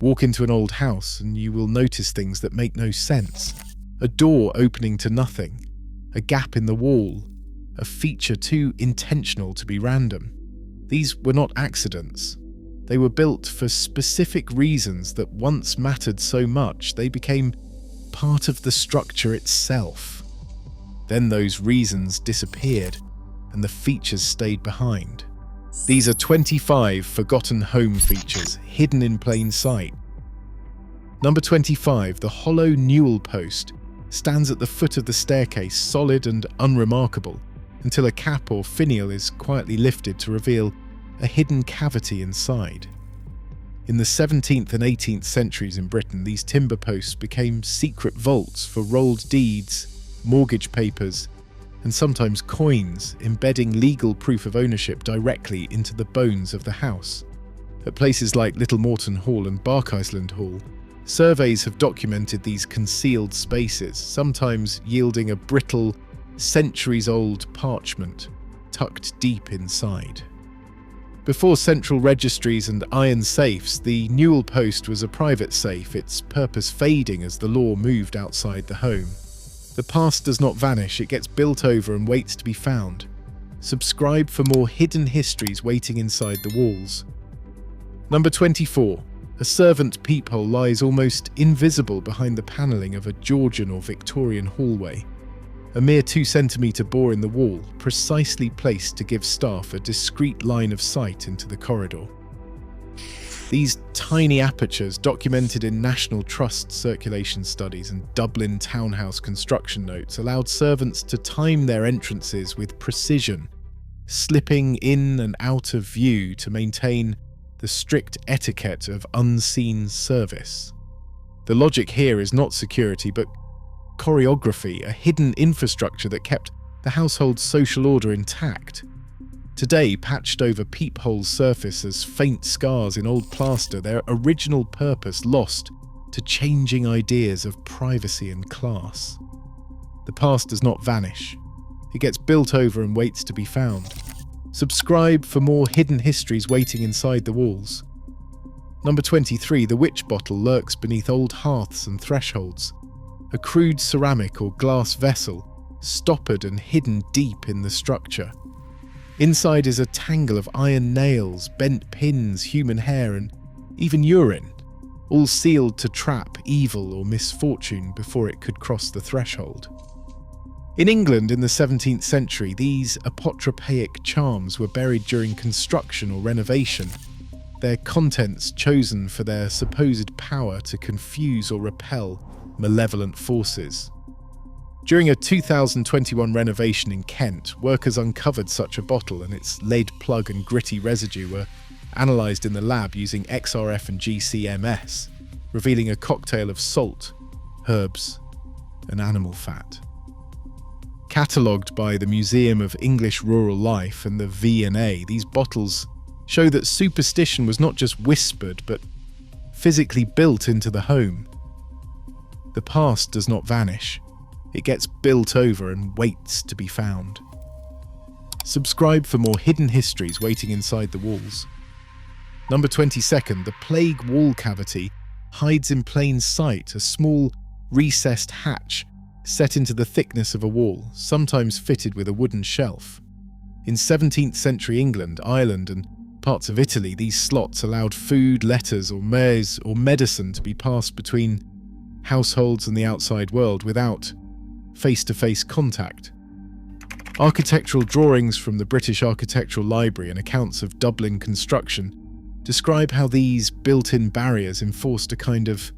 Walk into an old house and you will notice things that make no sense. A door opening to nothing, a gap in the wall, a feature too intentional to be random. These were not accidents. They were built for specific reasons that once mattered so much they became part of the structure itself. Then those reasons disappeared and the features stayed behind. These are 25 forgotten home features hidden in plain sight. Number 25, the hollow newel post stands at the foot of the staircase, solid and unremarkable, until a cap or finial is quietly lifted to reveal a hidden cavity inside. In the 17th and 18th centuries in Britain, these timber posts became secret vaults for rolled deeds, mortgage papers, and sometimes coins, embedding legal proof of ownership directly into the bones of the house. At places like Little Morton Hall and Barkisland Hall, surveys have documented these concealed spaces, sometimes yielding a brittle, centuries-old parchment tucked deep inside. Before central registries and iron safes, the newel post was a private safe, its purpose fading as the law moved outside the home. The past does not vanish, it gets built over and waits to be found. Subscribe for more hidden histories waiting inside the walls. Number 24. A servant peephole lies almost invisible behind the panelling of a Georgian or Victorian hallway. A mere 2-centimetre bore in the wall, precisely placed to give staff a discreet line of sight into the corridor. These tiny apertures, documented in National Trust circulation studies and Dublin townhouse construction notes, allowed servants to time their entrances with precision, slipping in and out of view to maintain the strict etiquette of unseen service. The logic here is not security, but choreography, a hidden infrastructure that kept the household's social order intact. Today, patched over peepholes surface as faint scars in old plaster, their original purpose lost to changing ideas of privacy and class. The past does not vanish. It gets built over and waits to be found. Subscribe for more hidden histories waiting inside the walls. Number 23, the witch bottle lurks beneath old hearths and thresholds. A crude ceramic or glass vessel, stoppered and hidden deep in the structure. Inside is a tangle of iron nails, bent pins, human hair, and even urine, all sealed to trap evil or misfortune before it could cross the threshold. In England in the 17th century, these apotropaic charms were buried during construction or renovation, their contents chosen for their supposed power to confuse or repel malevolent forces. During a 2021 renovation in Kent, workers uncovered such a bottle, and its lead plug and gritty residue were analysed in the lab using XRF and GCMS, revealing a cocktail of salt, herbs, and animal fat. Catalogued by the Museum of English Rural Life and the V&A, these bottles show that superstition was not just whispered, but physically built into the home. The past does not vanish. It gets built over and waits to be found. Subscribe for more hidden histories waiting inside the walls. Number 22, the plague wall cavity hides in plain sight, a small, recessed hatch set into the thickness of a wall, sometimes fitted with a wooden shelf. In 17th century England, Ireland, and parts of Italy, these slots allowed food, letters, or maize or medicine to be passed between households and the outside world without face-to-face contact. Architectural drawings from the British Architectural Library and accounts of Dublin construction describe how these built-in barriers enforced a kind of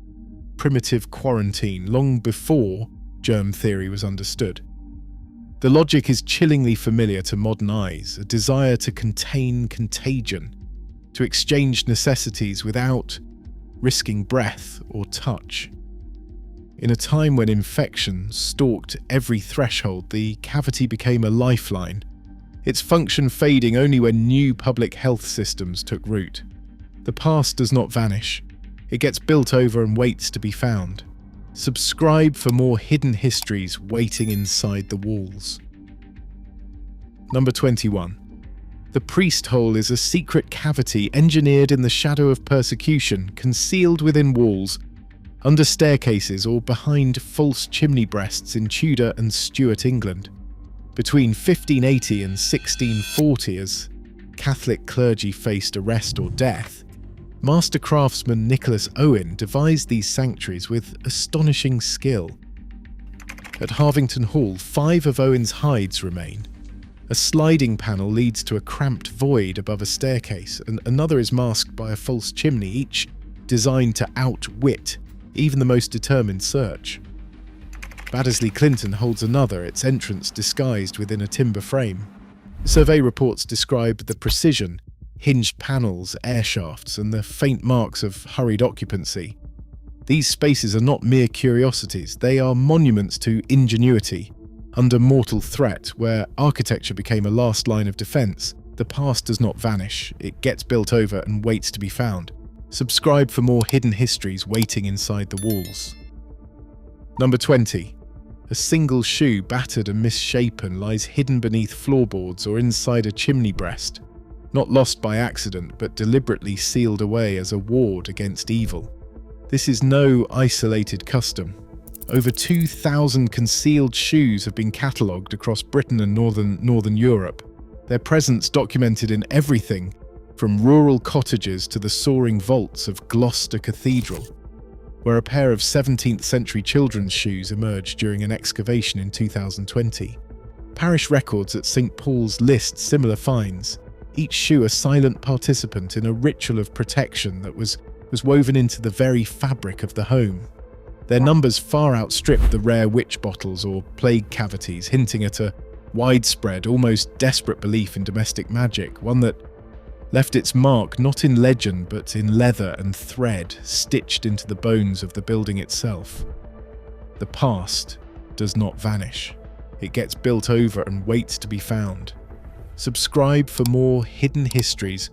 primitive quarantine long before germ theory was understood. The logic is chillingly familiar to modern eyes, a desire to contain contagion, to exchange necessities without risking breath or touch. In a time when infection stalked every threshold, the cavity became a lifeline, its function fading only when new public health systems took root. The past does not vanish. It gets built over and waits to be found. Subscribe for more hidden histories waiting inside the walls. Number 21. The priest hole is a secret cavity engineered in the shadow of persecution, concealed within walls, under staircases or behind false chimney breasts in Tudor and Stuart England. Between 1580 and 1640, as Catholic clergy faced arrest or death, master craftsman Nicholas Owen devised these sanctuaries with astonishing skill. At Harvington Hall, 5 of Owen's hides remain. A sliding panel leads to a cramped void above a staircase, and another is masked by a false chimney, each designed to outwit even the most determined search. Baddesley Clinton holds another, its entrance disguised within a timber frame. Survey reports describe the precision, hinged panels, air shafts, and the faint marks of hurried occupancy. These spaces are not mere curiosities, they are monuments to ingenuity. Under mortal threat, where architecture became a last line of defense, the past does not vanish, it gets built over and waits to be found. Subscribe for more hidden histories waiting inside the walls. Number 20. A single shoe, battered and misshapen, lies hidden beneath floorboards or inside a chimney breast. Not lost by accident, but deliberately sealed away as a ward against evil. This is no isolated custom. Over 2,000 concealed shoes have been catalogued across Britain and Northern Europe, their presence documented in everything from rural cottages to the soaring vaults of Gloucester Cathedral, where a pair of 17th century children's shoes emerged during an excavation in 2020. Parish records at St Paul's list similar finds, each shoe a silent participant in a ritual of protection that was woven into the very fabric of the home. Their numbers far outstrip the rare witch bottles or plague cavities, hinting at a widespread, almost desperate belief in domestic magic, one that left its mark not in legend but in leather and thread stitched into the bones of the building itself. The past does not vanish. It gets built over and waits to be found. Subscribe for more hidden histories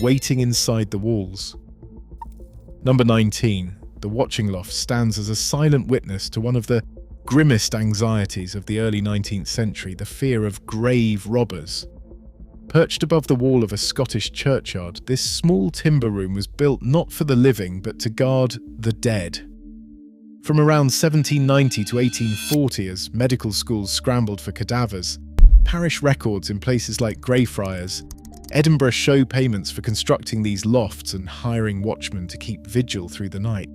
waiting inside the walls. Number 19. The Watching Loft stands as a silent witness to one of the grimmest anxieties of the early 19th century, the fear of grave robbers. Perched above the wall of a Scottish churchyard, this small timber room was built not for the living but to guard the dead. From around 1790 to 1840, as medical schools scrambled for cadavers, parish records in places like Greyfriars, Edinburgh show payments for constructing these lofts and hiring watchmen to keep vigil through the night.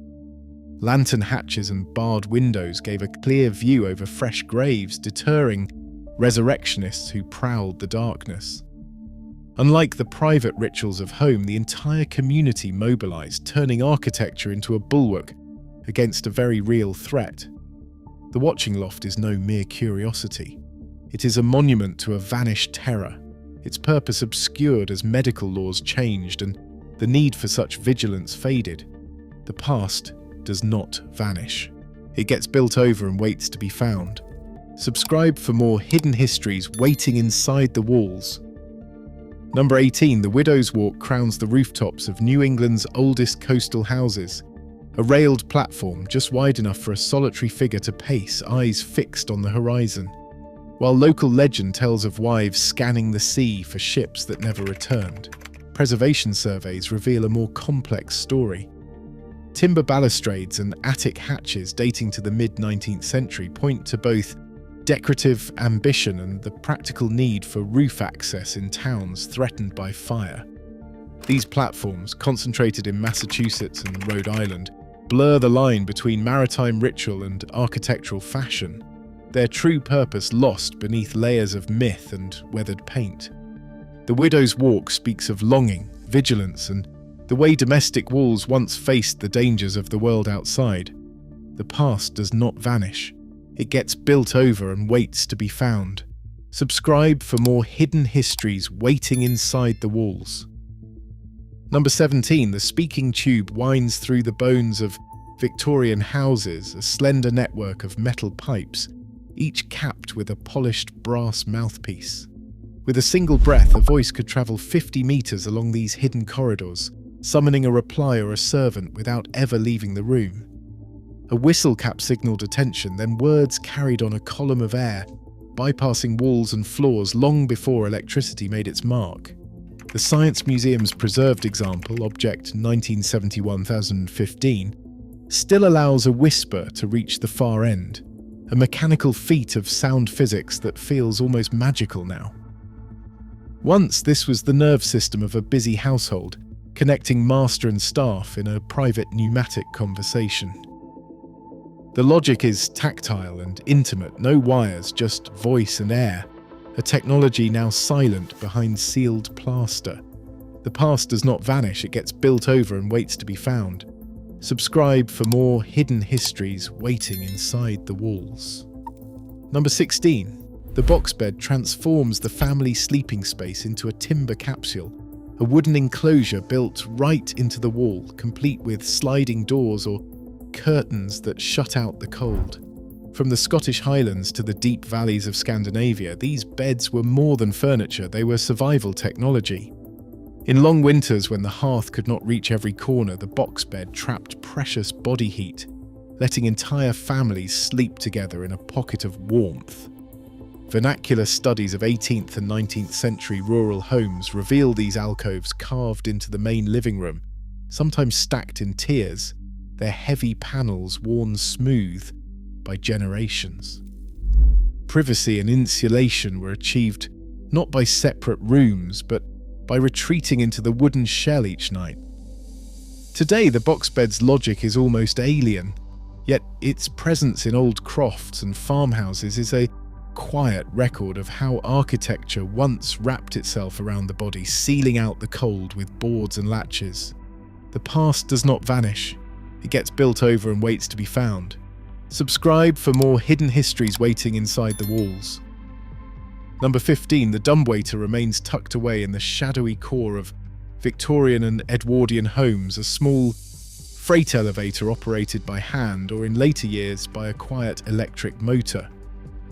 Lantern hatches and barred windows gave a clear view over fresh graves, deterring resurrectionists who prowled the darkness. Unlike the private rituals of home, the entire community mobilized, turning architecture into a bulwark against a very real threat. The Watching Loft is no mere curiosity. It is a monument to a vanished terror, its purpose obscured as medical laws changed and the need for such vigilance faded. The past does not vanish. It gets built over and waits to be found. Subscribe for more hidden histories waiting inside the walls. Number 18. The Widow's Walk crowns the rooftops of New England's oldest coastal houses. A railed platform just wide enough for a solitary figure to pace, eyes fixed on the horizon. While local legend tells of wives scanning the sea for ships that never returned, preservation surveys reveal a more complex story. Timber balustrades and attic hatches dating to the mid-19th century point to both decorative ambition and the practical need for roof access in towns threatened by fire. These platforms, concentrated in Massachusetts and Rhode Island, blur the line between maritime ritual and architectural fashion, their true purpose lost beneath layers of myth and weathered paint. The Widow's Walk speaks of longing, vigilance, and the way domestic walls once faced the dangers of the world outside. The past does not vanish. It gets built over and waits to be found. Subscribe for more hidden histories waiting inside the walls. Number 17. The speaking tube winds through the bones of Victorian houses, a slender network of metal pipes, each capped with a polished brass mouthpiece. With a single breath, a voice could travel 50 meters along these hidden corridors, summoning a reply or a servant without ever leaving the room. A whistle cap signaled attention, then words carried on a column of air, bypassing walls and floors long before electricity made its mark. The Science Museum's preserved example, Object 1971-1015, still allows a whisper to reach the far end, a mechanical feat of sound physics that feels almost magical now. Once this was the nerve system of a busy household, connecting master and staff in a private pneumatic conversation. The logic is tactile and intimate, no wires, just voice and air, a technology now silent behind sealed plaster. The past does not vanish, it gets built over and waits to be found. Subscribe for more hidden histories waiting inside the walls. Number 16. The box bed transforms the family sleeping space into a timber capsule, a wooden enclosure built right into the wall, complete with sliding doors or curtains that shut out the cold. From the Scottish Highlands to the deep valleys of Scandinavia, these beds were more than furniture, they were survival technology. In long winters when the hearth could not reach every corner, the box bed trapped precious body heat, letting entire families sleep together in a pocket of warmth. Vernacular studies of 18th and 19th century rural homes reveal these alcoves carved into the main living room, sometimes stacked in tiers, their heavy panels worn smooth by generations. Privacy and insulation were achieved not by separate rooms, but by retreating into the wooden shell each night. Today, the box bed's logic is almost alien, yet its presence in old crofts and farmhouses is a quiet record of how architecture once wrapped itself around the body, sealing out the cold with boards and latches. The past does not vanish, it gets built over and waits to be found. Subscribe for more hidden histories waiting inside the walls. Number 15. The dumbwaiter remains tucked away in the shadowy core of Victorian and Edwardian homes, a small freight elevator operated by hand or in later years by a quiet electric motor.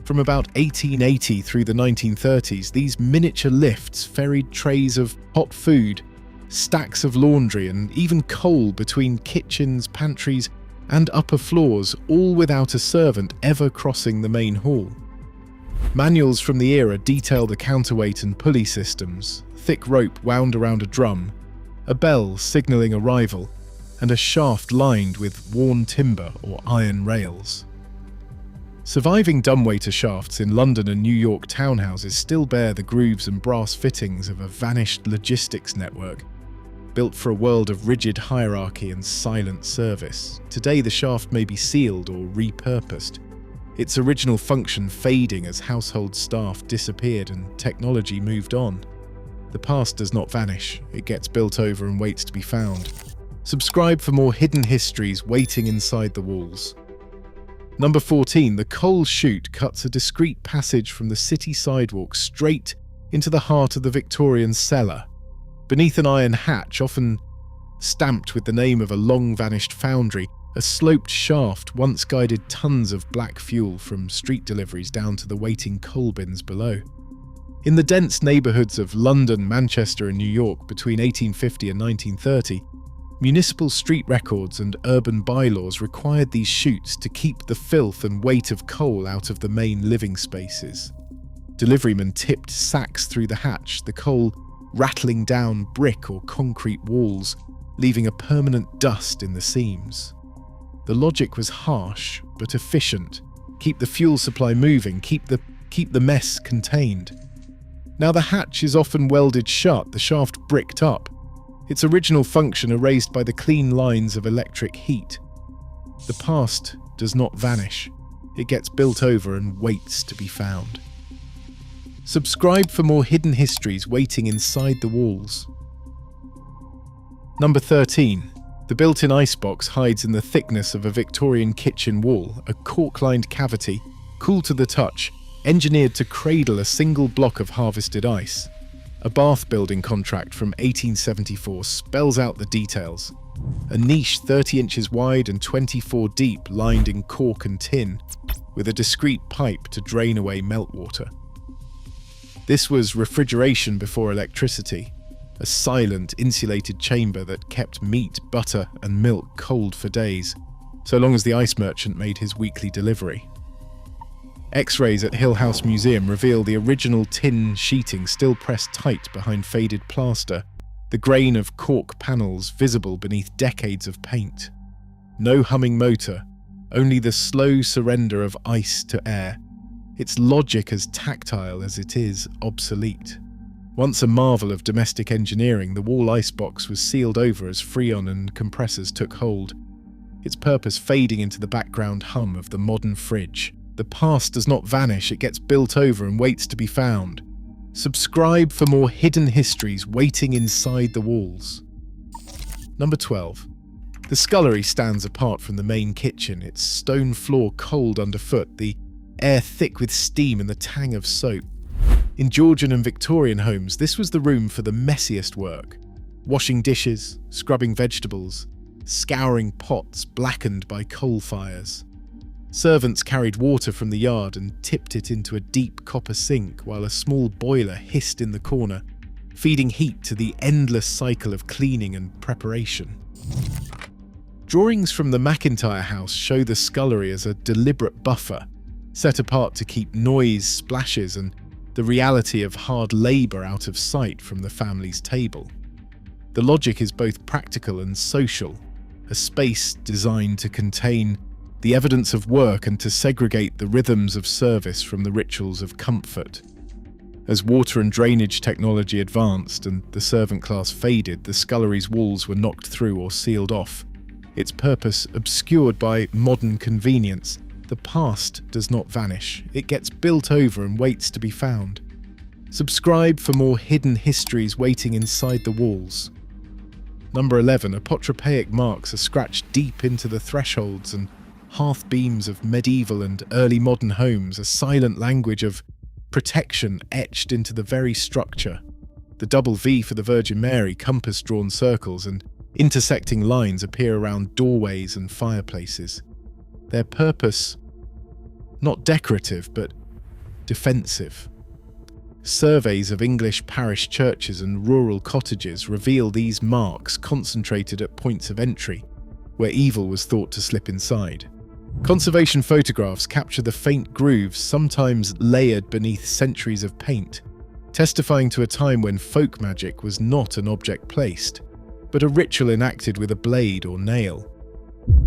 From about 1880 through the 1930s, these miniature lifts ferried trays of hot food, stacks of laundry and even coal between kitchens, pantries and upper floors, all without a servant ever crossing the main hall. Manuals from the era detail the counterweight and pulley systems, thick rope wound around a drum, a bell signalling arrival, and a shaft lined with worn timber or iron rails. Surviving dumbwaiter shafts in London and New York townhouses still bear the grooves and brass fittings of a vanished logistics network, built for a world of rigid hierarchy and silent service. Today the shaft may be sealed or repurposed, its original function fading as household staff disappeared and technology moved on. The past does not vanish, it gets built over and waits to be found. Subscribe for more hidden histories waiting inside the walls. Number 14. The coal chute cuts a discreet passage from the city sidewalk straight into the heart of the Victorian cellar. Beneath an iron hatch, often stamped with the name of a long-vanished foundry, a sloped shaft once guided tons of black fuel from street deliveries down to the waiting coal bins below. In the dense neighbourhoods of London, Manchester and New York between 1850 and 1930, municipal street records and urban bylaws required these chutes to keep the filth and weight of coal out of the main living spaces. Deliverymen tipped sacks through the hatch, the coal rattling down brick or concrete walls, leaving a permanent dust in the seams. The logic was harsh but efficient. Keep the fuel supply moving, keep the mess contained. Now the hatch is often welded shut, the shaft bricked up, its original function erased by the clean lines of electric heat. The past does not vanish, it gets built over and waits to be found. Subscribe for more hidden histories waiting inside the walls. Number 13. The built-in icebox hides in the thickness of a Victorian kitchen wall, a cork-lined cavity, cool to the touch, engineered to cradle a single block of harvested ice. A bath building contract from 1874 spells out the details. A niche 30 inches wide and 24 deep, lined in cork and tin, with a discreet pipe to drain away meltwater. This was refrigeration before electricity, a silent, insulated chamber that kept meat, butter and milk cold for days, so long as the ice merchant made his weekly delivery. X-rays at Hill House Museum reveal the original tin sheeting still pressed tight behind faded plaster, the grain of cork panels visible beneath decades of paint. No humming motor, only the slow surrender of ice to air, its logic as tactile as it is obsolete. Once a marvel of domestic engineering, the wall icebox was sealed over as freon and compressors took hold, its purpose fading into the background hum of the modern fridge. The past does not vanish, it gets built over and waits to be found. Subscribe for more hidden histories waiting inside the walls. Number 12. The scullery stands apart from the main kitchen, its stone floor cold underfoot, the air thick with steam and the tang of soap. In Georgian and Victorian homes, this was the room for the messiest work. Washing dishes, scrubbing vegetables, scouring pots blackened by coal fires. Servants carried water from the yard and tipped it into a deep copper sink while a small boiler hissed in the corner, feeding heat to the endless cycle of cleaning and preparation. Drawings from the McIntyre house show the scullery as a deliberate buffer, set apart to keep noise, splashes, and the reality of hard labour out of sight from the family's table. The logic is both practical and social, a space designed to contain the evidence of work and to segregate the rhythms of service from the rituals of comfort. As water and drainage technology advanced and the servant class faded, the scullery's walls were knocked through or sealed off, its purpose obscured by modern convenience. The past does not vanish, it gets built over and waits to be found. Subscribe for more hidden histories waiting inside the walls. Number 11. Apotropaic marks are scratched deep into the thresholds and hearth beams of medieval and early modern homes, a silent language of protection etched into the very structure. The double V for the Virgin Mary, compass-drawn circles and intersecting lines appear around doorways and fireplaces. Their purpose, not decorative, but defensive. Surveys of English parish churches and rural cottages reveal these marks concentrated at points of entry, where evil was thought to slip inside. Conservation photographs capture the faint grooves, sometimes layered beneath centuries of paint, testifying to a time when folk magic was not an object placed, but a ritual enacted with a blade or nail.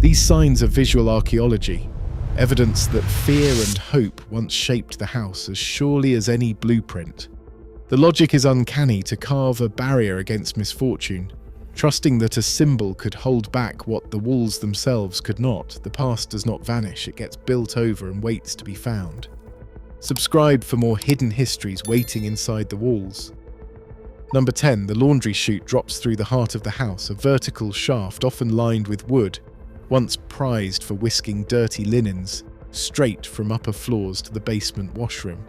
These signs are visual archaeology, evidence that fear and hope once shaped the house as surely as any blueprint. The logic is uncanny to carve a barrier against misfortune, trusting that a symbol could hold back what the walls themselves could not. The past does not vanish, it gets built over and waits to be found. Subscribe for more hidden histories waiting inside the walls. Number 10. The laundry chute drops through the heart of the house, a vertical shaft often lined with wood, once prized for whisking dirty linens straight from upper floors to the basement washroom.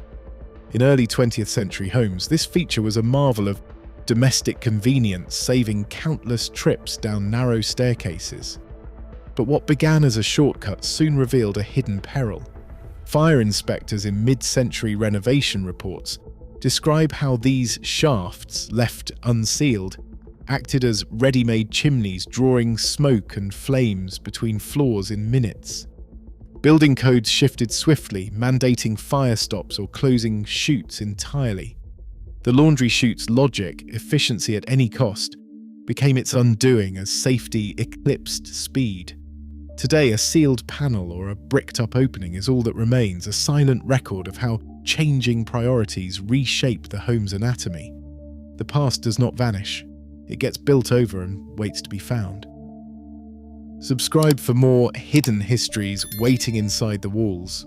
In early 20th century homes, this feature was a marvel of domestic convenience, saving countless trips down narrow staircases. But what began as a shortcut soon revealed a hidden peril. Fire inspectors in mid-century renovation reports describe how these shafts, left unsealed, acted as ready-made chimneys, drawing smoke and flames between floors in minutes. Building codes shifted swiftly, mandating fire stops or closing chutes entirely. The laundry chute's logic, efficiency at any cost, became its undoing as safety eclipsed speed. Today, a sealed panel or a bricked-up opening is all that remains, a silent record of how changing priorities reshape the home's anatomy. The past does not vanish. It gets built over and waits to be found. Subscribe for more hidden histories waiting inside the walls.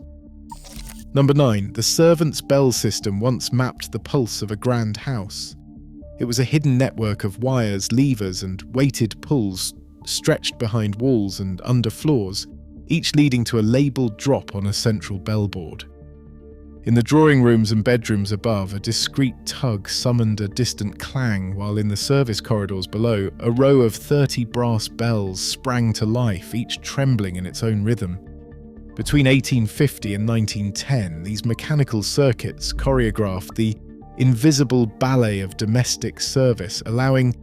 Number 9. The servants' bell system once mapped the pulse of a grand house. It was a hidden network of wires, levers, and weighted pulls stretched behind walls and under floors, each leading to a labelled drop on a central bellboard. In the drawing rooms and bedrooms above, a discreet tug summoned a distant clang, while in the service corridors below, a row of 30 brass bells sprang to life, each trembling in its own rhythm. Between 1850 and 1910, these mechanical circuits choreographed the invisible ballet of domestic service, allowing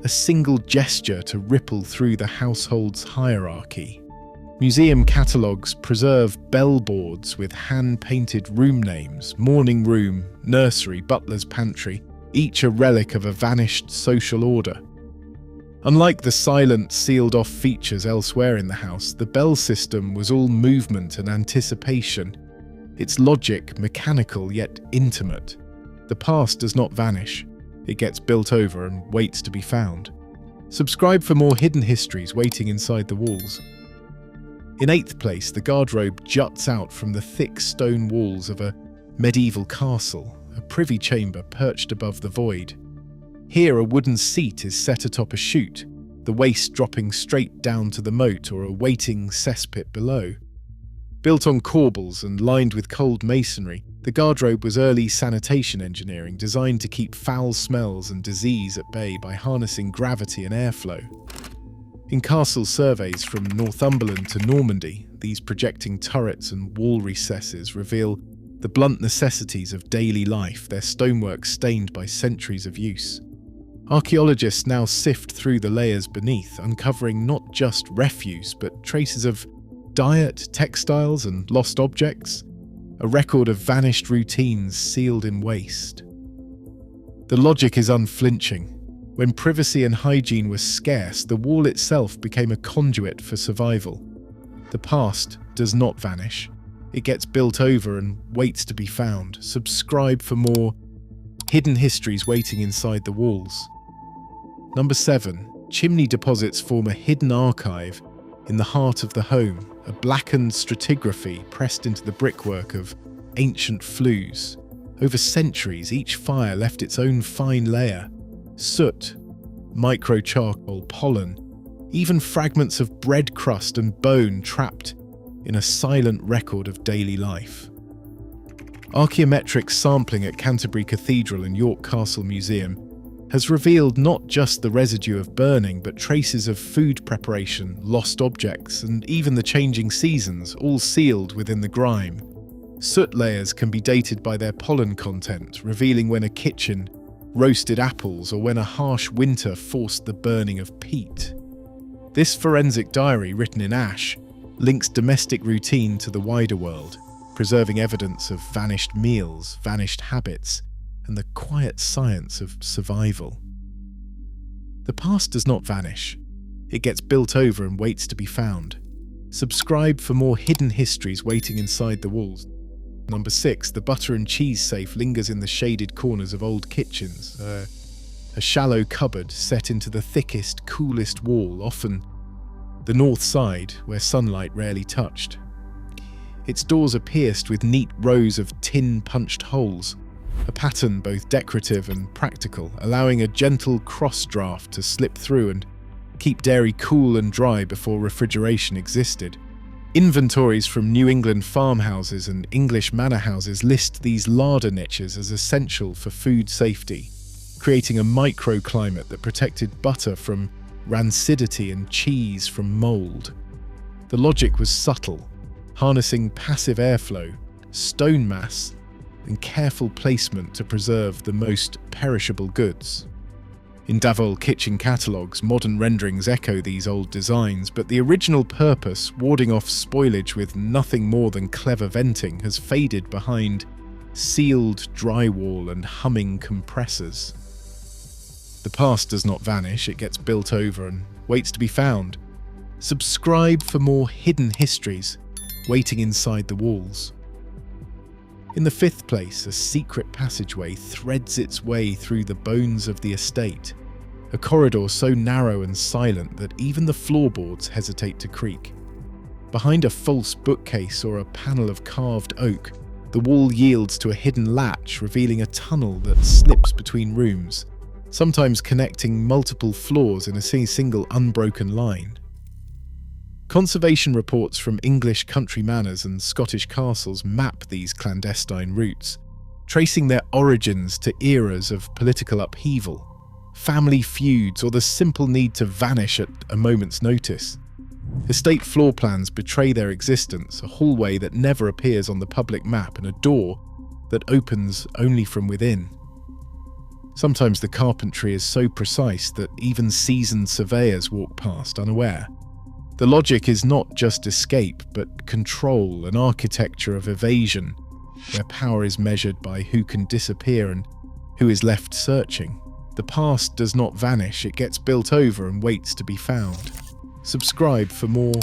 a single gesture to ripple through the household's hierarchy. Museum catalogues preserve bellboards with hand-painted room names: morning room, nursery, butler's pantry, each a relic of a vanished social order. Unlike the silent, sealed-off features elsewhere in the house, the bell system was all movement and anticipation, its logic mechanical yet intimate. The past does not vanish. It gets built over and waits to be found. Subscribe for more hidden histories waiting inside the walls. In 8th place, the garderobe juts out from the thick stone walls of a medieval castle, a privy chamber perched above the void. Here, a wooden seat is set atop a chute, the waist dropping straight down to the moat or a waiting cesspit below. Built on corbels and lined with cold masonry, the garderobe was early sanitation engineering designed to keep foul smells and disease at bay by harnessing gravity and airflow. In castle surveys from Northumberland to Normandy, these projecting turrets and wall recesses reveal the blunt necessities of daily life, their stonework stained by centuries of use. Archaeologists now sift through the layers beneath, uncovering not just refuse, but traces of diet, textiles, and lost objects, a record of vanished routines sealed in waste. The logic is unflinching. When privacy and hygiene were scarce, the wall itself became a conduit for survival. The past does not vanish. It gets built over and waits to be found. Subscribe for more hidden histories waiting inside the walls. Number 7. Chimney deposits form a hidden archive in the heart of the home, a blackened stratigraphy pressed into the brickwork of ancient flues. Over centuries, each fire left its own fine layer: soot, micro-charcoal, pollen, even fragments of bread crust and bone trapped in a silent record of daily life. Archaeometric sampling at Canterbury Cathedral and York Castle Museum has revealed not just the residue of burning, but traces of food preparation, lost objects, and even the changing seasons, all sealed within the grime. Soot layers can be dated by their pollen content, revealing when a kitchen roasted apples or when a harsh winter forced the burning of peat. This forensic diary, written in ash, links domestic routine to the wider world, preserving evidence of vanished meals, vanished habits, and the quiet science of survival. The past does not vanish. It gets built over and waits to be found. Subscribe for more hidden histories waiting inside the walls. Number 6. The butter and cheese safe lingers in the shaded corners of old kitchens. A shallow cupboard set into the thickest, coolest wall, often the north side, where sunlight rarely touched. Its doors are pierced with neat rows of tin-punched holes, a pattern both decorative and practical, allowing a gentle cross-draft to slip through and keep dairy cool and dry before refrigeration existed. Inventories from New England farmhouses and English manor houses list these larder niches as essential for food safety, creating a microclimate that protected butter from rancidity and cheese from mold. The logic was subtle, harnessing passive airflow, stone mass, and careful placement to preserve the most perishable goods. In Davol kitchen catalogues, modern renderings echo these old designs, but the original purpose, warding off spoilage with nothing more than clever venting, has faded behind sealed drywall and humming compressors. The past does not vanish, it gets built over and waits to be found. Subscribe for more hidden histories waiting inside the walls. In the 5th place, a secret passageway threads its way through the bones of the estate, a corridor so narrow and silent that even the floorboards hesitate to creak. Behind a false bookcase or a panel of carved oak, the wall yields to a hidden latch, revealing a tunnel that slips between rooms, sometimes connecting multiple floors in a single unbroken line. Conservation reports from English country manors and Scottish castles map these clandestine routes, tracing their origins to eras of political upheaval, family feuds, or the simple need to vanish at a moment's notice. Estate floor plans betray their existence, a hallway that never appears on the public map and a door that opens only from within. Sometimes the carpentry is so precise that even seasoned surveyors walk past unaware. The logic is not just escape, but control, an architecture of evasion, where power is measured by who can disappear and who is left searching. The past does not vanish, it gets built over and waits to be found. Subscribe for more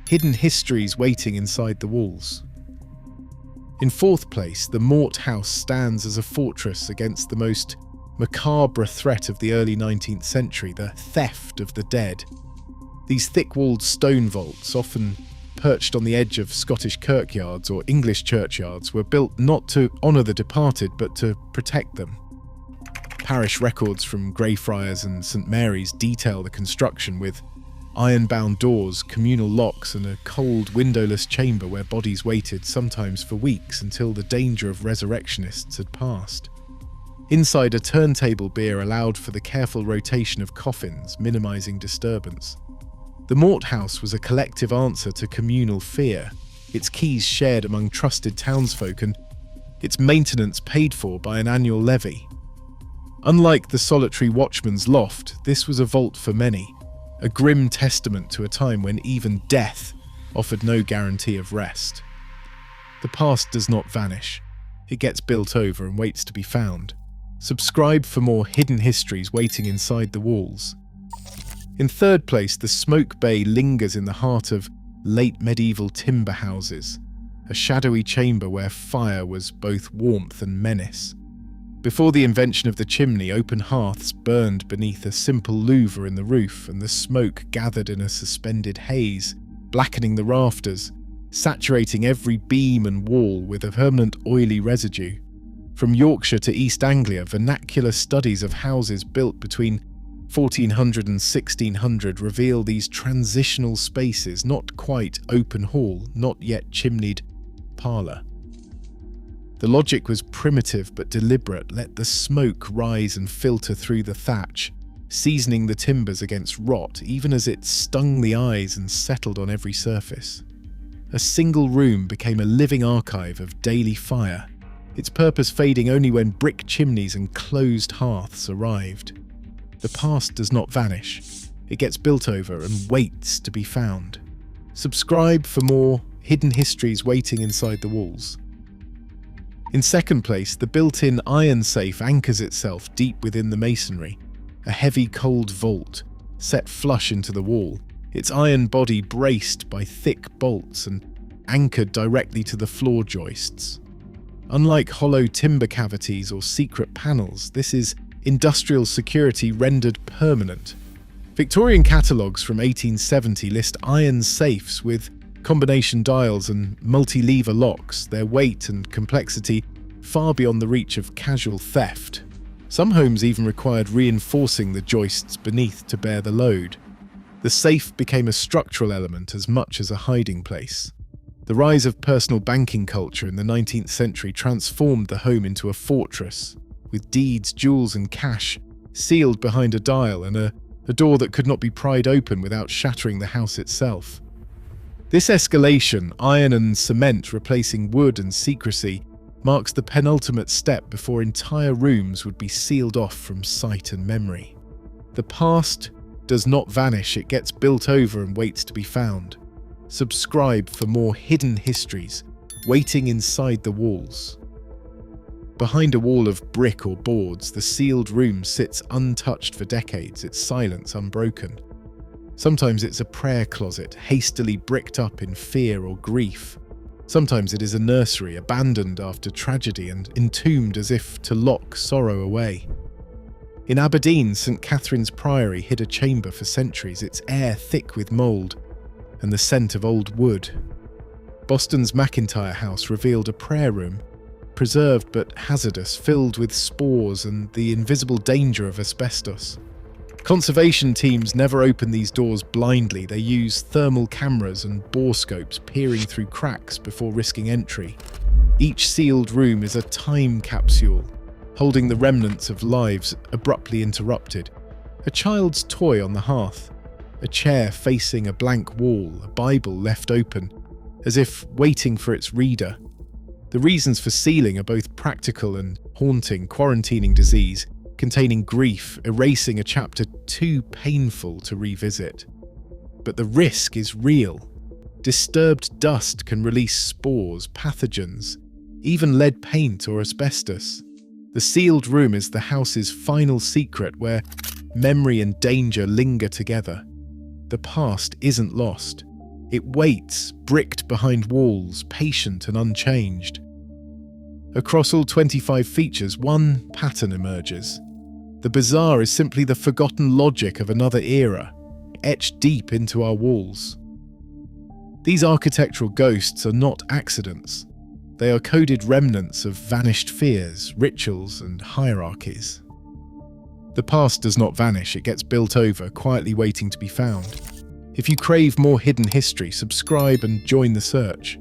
hidden histories waiting inside the walls. In fourth place, the Mort House stands as a fortress against the most macabre threat of the early 19th century, the theft of the dead. These thick-walled stone vaults, often perched on the edge of Scottish kirkyards or English churchyards, were built not to honour the departed but to protect them. Parish records from Greyfriars and St Mary's detail the construction with iron-bound doors, communal locks and a cold, windowless chamber where bodies waited, sometimes for weeks, until the danger of resurrectionists had passed. Inside, a turntable bier allowed for the careful rotation of coffins, minimising disturbance. The Mort House was a collective answer to communal fear, its keys shared among trusted townsfolk and its maintenance paid for by an annual levy. Unlike the solitary watchman's loft, this was a vault for many, a grim testament to a time when even death offered no guarantee of rest. The past does not vanish, it gets built over and waits to be found. Subscribe for more hidden histories waiting inside the walls. In third place, the smoke bay lingers in the heart of late medieval timber houses, a shadowy chamber where fire was both warmth and menace. Before the invention of the chimney, open hearths burned beneath a simple louver in the roof, and the smoke gathered in a suspended haze, blackening the rafters, saturating every beam and wall with a permanent oily residue. From Yorkshire to East Anglia, vernacular studies of houses built between 1400 and 1600 reveal these transitional spaces, not quite open hall, not yet chimneyed parlour. The logic was primitive but deliberate. Let the smoke rise and filter through the thatch, seasoning the timbers against rot, even as it stung the eyes and settled on every surface. A single room became a living archive of daily fire, its purpose fading only when brick chimneys and closed hearths arrived. The past does not vanish, it gets built over and waits to be found. Subscribe for more hidden histories waiting inside the walls. In second place, the built-in iron safe anchors itself deep within the masonry, a heavy cold vault set flush into the wall, its iron body braced by thick bolts and anchored directly to the floor joists. Unlike hollow timber cavities or secret panels, this is industrial security rendered permanent. Victorian catalogues from 1870 list iron safes with combination dials and multi-lever locks, their weight and complexity far beyond the reach of casual theft. Some homes even required reinforcing the joists beneath to bear the load. The safe became a structural element as much as a hiding place. The rise of personal banking culture in the 19th century transformed the home into a fortress, with deeds, jewels and cash sealed behind a dial and a door that could not be pried open without shattering the house itself. This escalation, iron and cement replacing wood and secrecy, marks the penultimate step before entire rooms would be sealed off from sight and memory. The past does not vanish, it gets built over and waits to be found. Subscribe for more hidden histories waiting inside the walls. Behind a wall of brick or boards, the sealed room sits untouched for decades, its silence unbroken. Sometimes it's a prayer closet, hastily bricked up in fear or grief. Sometimes it is a nursery, abandoned after tragedy and entombed as if to lock sorrow away. In Aberdeen, St Catherine's Priory hid a chamber for centuries, its air thick with mould and the scent of old wood. Boston's McIntyre House revealed a prayer room, preserved but hazardous, filled with spores and the invisible danger of asbestos. Conservation teams never open these doors blindly. They use thermal cameras and borescopes, peering through cracks before risking entry. Each sealed room is a time capsule, holding the remnants of lives abruptly interrupted. A child's toy on the hearth, a chair facing a blank wall, a Bible left open, as if waiting for its reader. The reasons for sealing are both practical and haunting, quarantining disease, containing grief, erasing a chapter too painful to revisit. But the risk is real. Disturbed dust can release spores, pathogens, even lead paint or asbestos. The sealed room is the house's final secret where memory and danger linger together. The past isn't lost. It waits, bricked behind walls, patient and unchanged. Across all 25 features, one pattern emerges. The bizarre is simply the forgotten logic of another era, etched deep into our walls. These architectural ghosts are not accidents. They are coded remnants of vanished fears, rituals, and hierarchies. The past does not vanish, it gets built over, quietly waiting to be found. If you crave more hidden history, subscribe and join the search.